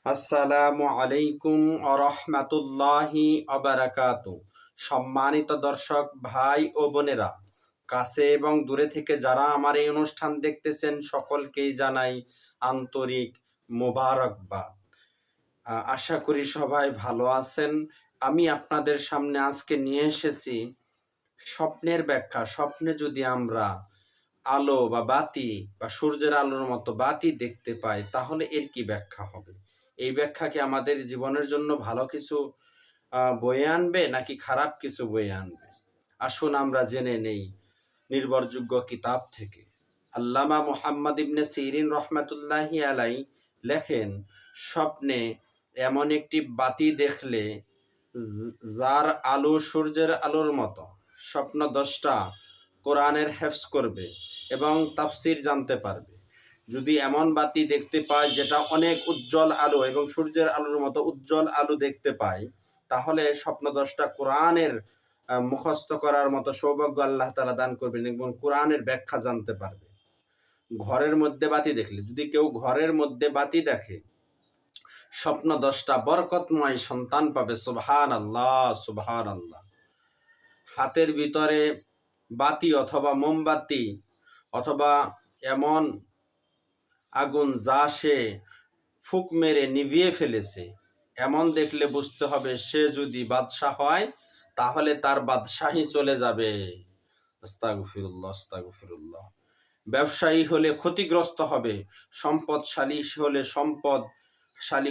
আসসালামু আলাইকুম আরহামাতুল্লাহি আবারাকাতু। সম্মানিত দর্শক ভাই ও বোনেরা, কাছে এবং দূরে থেকে যারা আমার এই অনুষ্ঠান দেখতেছেন সকলকেই জানাই আন্তরিক মোবারকবাদ। আশা করি সবাই ভালো আছেন। আমি আপনাদের সামনে আজকে নিয়ে এসেছি স্বপ্নের ব্যাখ্যা। স্বপ্নে যদি আমরা আলো বা বাতি বা সূর্যের আলোর মতো বাতি দেখতে পাই, তাহলে এর কি ব্যাখ্যা হবে? এই ব্যাখ্যা কি আমাদের জীবনের জন্য ভালো কিছু বয়ে আনবে নাকি খারাপ কিছু বয়ে আনবে? আসুন আমরা জেনে নেই নির্ভরযোগ্য কিতাব থেকে। আল্লামা মুহাম্মদ ইবনে সিরিন রহমাতুল্লাহি আলাই লেখেন, স্বপ্নে এমন একটি বাতি দেখলে যার আলো সূর্যের আলোর মতো, স্বপ্নদ্রষ্টা কোরআনের হেফজ করবে এবং তাফসির জানতে পারবে। যদি এমন বাতি দেখতে পায় যেটা অনেক উজ্জ্বল আলো এবং সূর্যের আলোর মতো উজ্জ্বল আলো দেখতে পায়, তাহলে স্বপ্নদ্রষ্টা কোরআনের মুখস্থ করার মতো সৌভাগ্য আল্লাহ তাআলা দান করবেন এবং কোরআনের ব্যাখ্যা জানতে পারবে। ঘরের মধ্যে বাতি দেখলে, যদি কেউ ঘরের মধ্যে বাতি দেখে, স্বপ্নদ্রষ্টা বরকতময় সন্তান পাবে। সুবহানাল্লাহ, সুবহানাল্লাহ। হাতের ভিতরে বাতি অথবা মোমবাতি অথবা এমন আগুন যা সে ফুঁক মেরে নিভিয়ে ফেলেছে, এমন দেখলে বুঝতে হবে সে যদি বাদশাহ হয় তাহলে তার বাদশাহী চলে যাবে। আস্তাগফিরুল্লাহ, আস্তাগফিরুল্লাহ। ব্যবসায়ী হলে ক্ষতিগ্রস্ত হবে, সম্পদশালী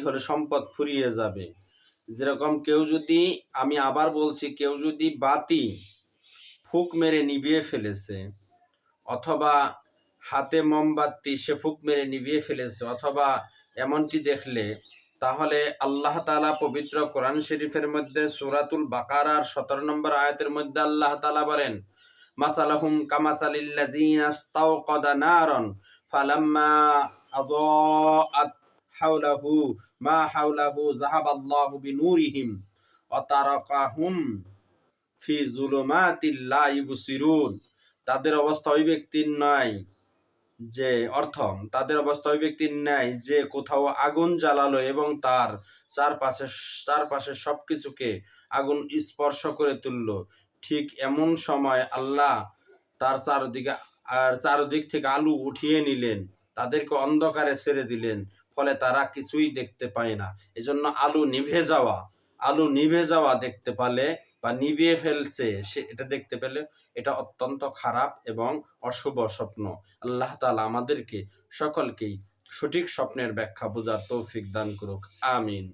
হলে সম্পদ ফুরিয়ে যাবে। যেরকম কেউ যদি, আমি আবার বলছি, কেউ যদি বাতি ফুঁক মেরে নিভিয়ে ফেলেছে, অথবা হাতে মোমবাতি সে ফুঁক মেরে নিভিয়ে ফেলেছে, অথবা এমনটি দেখলে, তাহলে আল্লাহ তাআলা পবিত্র কোরআন শরীফের মধ্যে সূরাতুল বাকারার 17 নম্বর আয়াতের মধ্যে আল্লাহ তাআলা বলেন, মাসালাহুম কামাসালিল্লাযিনা ইস্তাওকাদা নারান ফালাম্মা আযাআত হাওলাহু মা হাওলাহু যাহাবাল্লাহু বিনূরিহিম ওয়া তারাকাহুম ফি যুলুমাতিল লা ইবসিরুন। তাদের অবস্থা ওই ব্যক্তির নয় যে তাদের অবস্থা ওই ব্যক্তির ন্যায় যে কোথাও আগুন জ্বালালো এবং তার চারপাশে সবকিছুকে আগুন স্পর্শ করে তুললো। ঠিক এমন সময় আল্লাহ তার চারদিক থেকে আলো উঠিয়ে নিলেন, তাদেরকে অন্ধকারে ছেড়ে দিলেন, ফলে তারা কিছুই দেখতে পায় না। এজন্য আলো নিভে যাওয়া দেখতে পেলে বা নিভিয়ে ফেলছে সে, এটা দেখতে পেলে এটা অত্যন্ত খারাপ এবং অশুভ স্বপ্ন। আল্লাহ তাআলা আমাদেরকে সকলকেই সঠিক স্বপ্নের ব্যাখ্যা বোঝার তৌফিক দান করুক। আমিন।